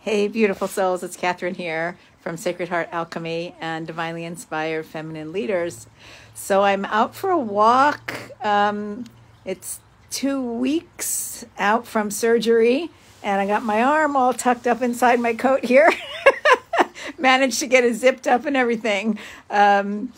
Hey, beautiful souls, it's Catherine here from Sacred Heart Alchemy and Divinely Inspired Feminine Leaders. So I'm out for a walk. It's 2 weeks out from surgery, and I got my arm all tucked up inside my coat here. Managed to get it zipped up and everything. I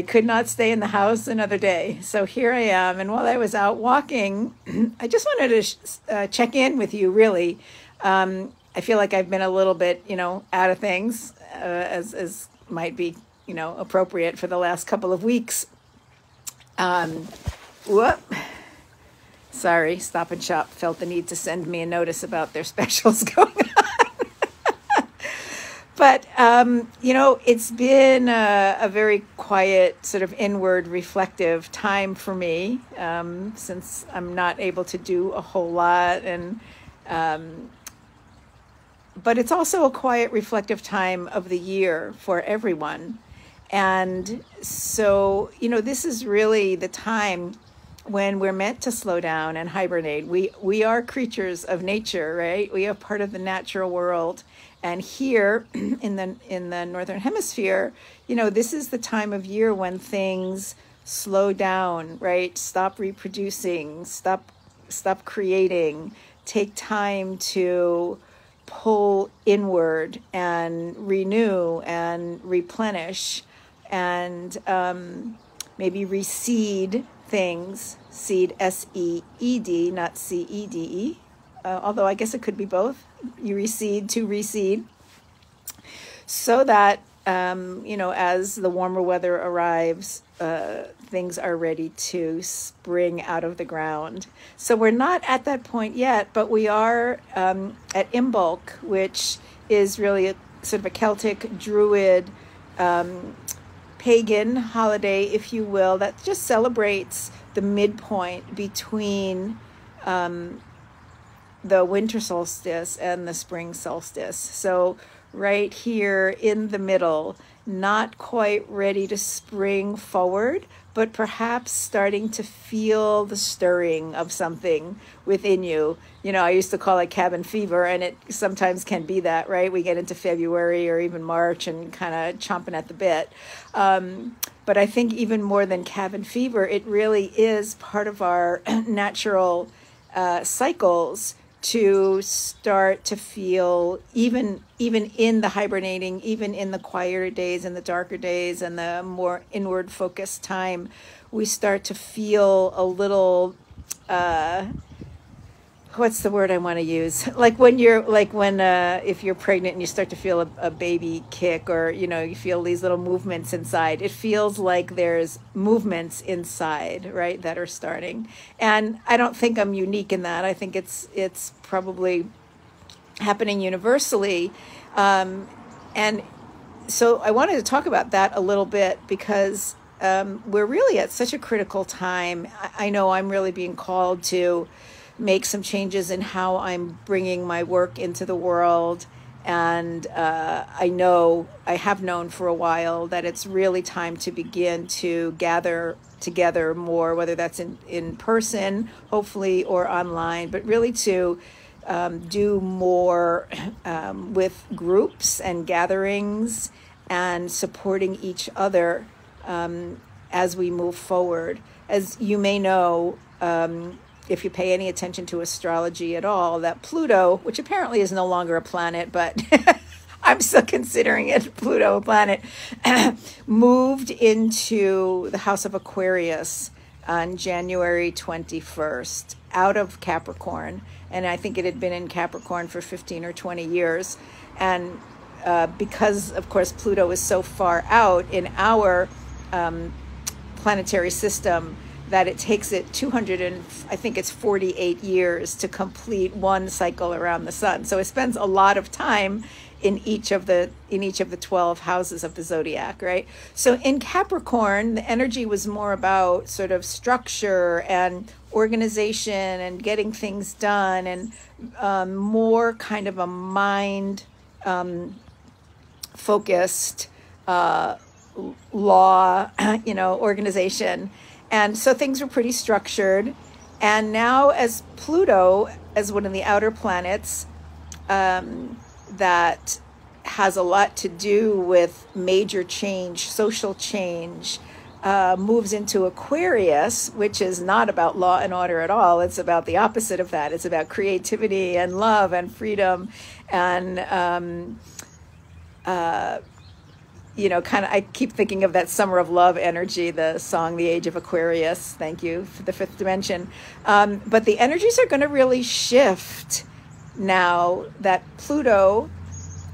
could not stay in the house another day. So here I am. And while I was out walking, I just wanted to check in with you, really. I feel like I've been a little bit, out of things, as might be, appropriate for the last couple of weeks. Sorry, Stop and Shop felt the need to send me a notice about their specials going on. But, it's been a very quiet, sort of inward reflective time for me, since I'm not able to do a whole lot. But it's also a quiet, reflective time of the year for everyone. And so, this is really the time when we're meant to slow down and hibernate. We are creatures of nature, right? We are part of the natural world. And here in the Northern Hemisphere, this is the time of year when things slow down, right? Stop reproducing, stop creating, take time to pull inward and renew and replenish and maybe reseed things. Seed, S-E-E-D, not C-E-D-E. Although I guess it could be both. You reseed to reseed, so that, as the warmer weather arrives, things are ready to spring out of the ground. So we're not at that point yet, but we are at Imbolc, which is really sort of a Celtic Druid pagan holiday, if you will, that just celebrates the midpoint between the winter solstice and the spring solstice. So right here in the middle, not quite ready to spring forward, but perhaps starting to feel the stirring of something within you. I used to call it cabin fever, and it sometimes can be that, right? We get into February or even March and kind of chomping at the bit. But I think even more than cabin fever, it really is part of our natural cycles to start to feel, even in the hibernating, even in the quieter days and the darker days and the more inward focused time, we start to feel a little, what's the word I want to use? If you're pregnant and you start to feel a baby kick, or, you feel these little movements inside, it feels like there's movements inside, right, that are starting. And I don't think I'm unique in that. I think it's probably happening universally. And so I wanted to talk about that a little bit because we're really at such a critical time. I know I'm really being called to make some changes in how I'm bringing my work into the world. And I have known for a while that it's really time to begin to gather together more, whether that's in person, hopefully, or online, but really to do more with groups and gatherings and supporting each other as we move forward. As you may know, if you pay any attention to astrology at all, that Pluto, which apparently is no longer a planet, but I'm still considering it Pluto a planet, moved into the house of Aquarius on January 21st, out of Capricorn. And I think it had been in Capricorn for 15 or 20 years. And because, of course, Pluto is so far out in our planetary system, that it takes it 48 years to complete one cycle around the sun. So it spends a lot of time in each of the 12 houses of the zodiac, right? So in Capricorn, the energy was more about sort of structure and organization and getting things done, and more kind of a mind focused law, organization. And so things were pretty structured. And now, as Pluto, as one of the outer planets, that has a lot to do with major change, social change, moves into Aquarius, which is not about law and order at all. It's about the opposite of that. It's about creativity and love and freedom and, kind of, I keep thinking of that Summer of Love energy, the song, The Age of Aquarius. Thank you for the fifth dimension. But the energies are going to really shift now that Pluto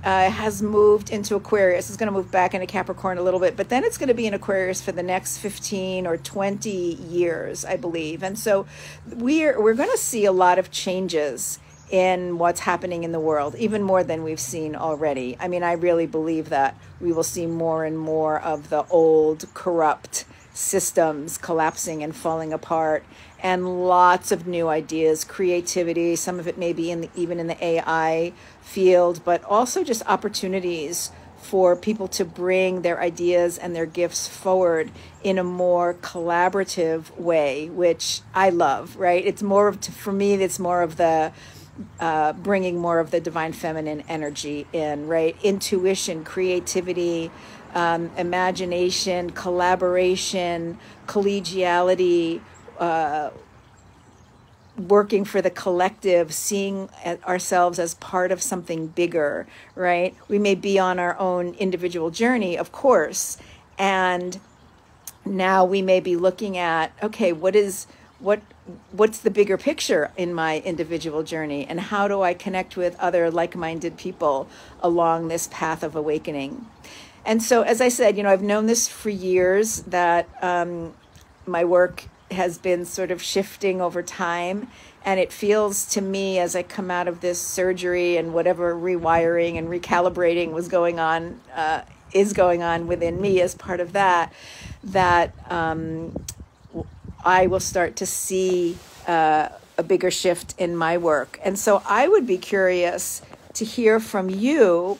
has moved into Aquarius. It's going to move back into Capricorn a little bit, but then it's going to be in Aquarius for the next 15 or 20 years, I believe. And so we're going to see a lot of changes in what's happening in the world, even more than we've seen already. I mean, I really believe that we will see more and more of the old corrupt systems collapsing and falling apart, and lots of new ideas, creativity. Some of it may be even in the AI field, but also just opportunities for people to bring their ideas and their gifts forward in a more collaborative way, which I love, right? It's more of, for me, it's more of the bringing more of the divine feminine energy in, right? Intuition, creativity, imagination, collaboration, collegiality, working for the collective, seeing ourselves as part of something bigger, right? We may be on our own individual journey, of course, and now we may be looking at, okay, what's the bigger picture in my individual journey, and how do I connect with other like-minded people along this path of awakening? And so, as I said, I've known this for years, that my work has been sort of shifting over time. And it feels to me, as I come out of this surgery and whatever rewiring and recalibrating was going on, is going on within me as part of that, that I will start to see a bigger shift in my work. And so I would be curious to hear from you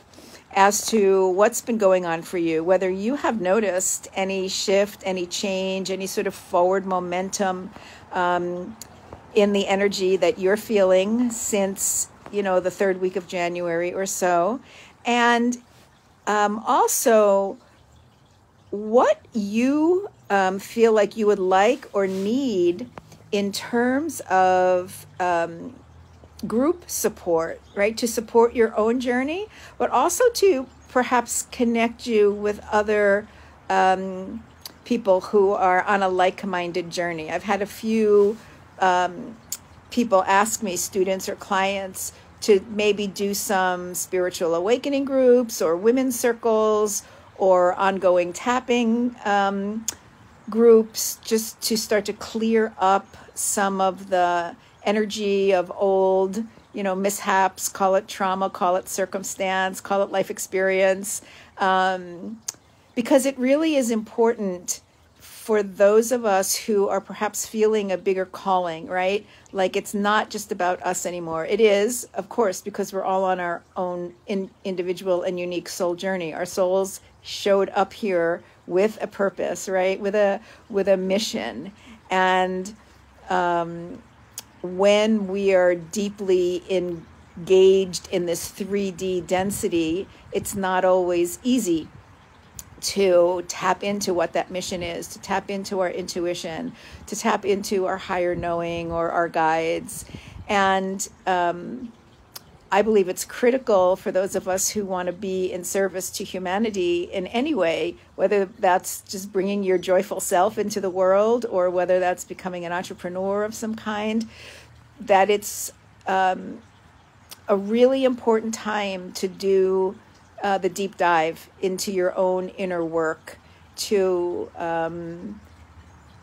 as to what's been going on for you, whether you have noticed any shift, any change, any sort of forward momentum in the energy that you're feeling since, the third week of January or so. And also what you feel like you would like or need in terms of group support, right? To support your own journey, but also to perhaps connect you with other people who are on a like-minded journey. I've had a few people ask me, students or clients, to maybe do some spiritual awakening groups or women's circles or ongoing tapping groups, just to start to clear up some of the energy of old, mishaps, call it trauma, call it circumstance, call it life experience, because it really is important for those of us who are perhaps feeling a bigger calling, right? Like, it's not just about us anymore. It is, of course, because we're all on our own individual and unique soul journey. Our souls showed up here with a purpose, right? With a mission. And when we are deeply engaged in this 3D density, it's not always easy to tap into what that mission is, to tap into our intuition, to tap into our higher knowing or our guides. And I believe it's critical for those of us who want to be in service to humanity in any way, whether that's just bringing your joyful self into the world or whether that's becoming an entrepreneur of some kind, that it's a really important time to do the deep dive into your own inner work, to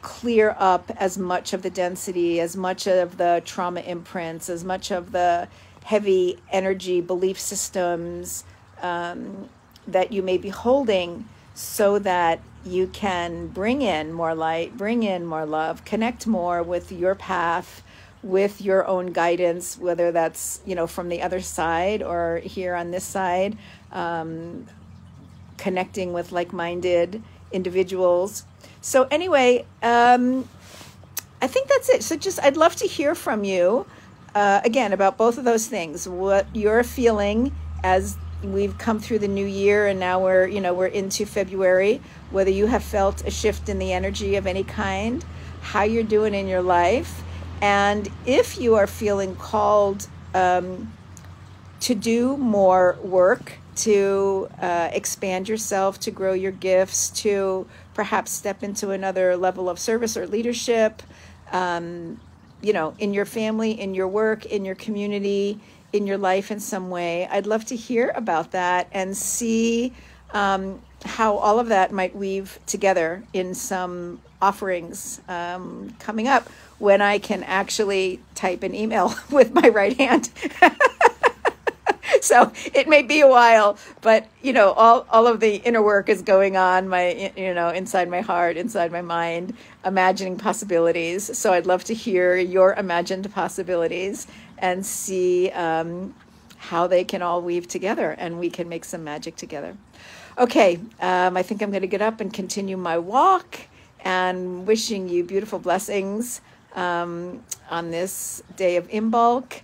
clear up as much of the density, as much of the trauma imprints, as much of the heavy energy belief systems that you may be holding, so that you can bring in more light, bring in more love, connect more with your path, with your own guidance, whether that's, from the other side or here on this side, connecting with like-minded individuals. So anyway, I think that's it. So I'd love to hear from you. again, about both of those things, what you're feeling as we've come through the new year, and now we're into February, whether you have felt a shift in the energy of any kind, how you're doing in your life, and if you are feeling called to do more work, to expand yourself, to grow your gifts, to perhaps step into another level of service or leadership, in your family, in your work, in your community, in your life in some way. I'd love to hear about that and see how all of that might weave together in some offerings coming up when I can actually type an email with my right hand. So it may be a while, but all of the inner work is going on inside my heart, inside my mind, imagining possibilities. So I'd love to hear your imagined possibilities and see how they can all weave together and we can make some magic together. Okay, I think I'm going to get up and continue my walk, and wishing you beautiful blessings on this day of Imbolc.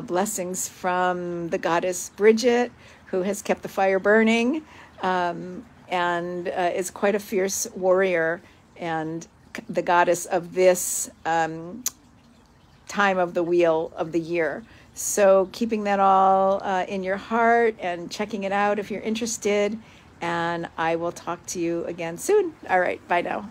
Blessings from the goddess Bridget, who has kept the fire burning and is quite a fierce warrior and the goddess of this time of the wheel of the year. So keeping that all in your heart and checking it out if you're interested. And I will talk to you again soon. All right, bye now.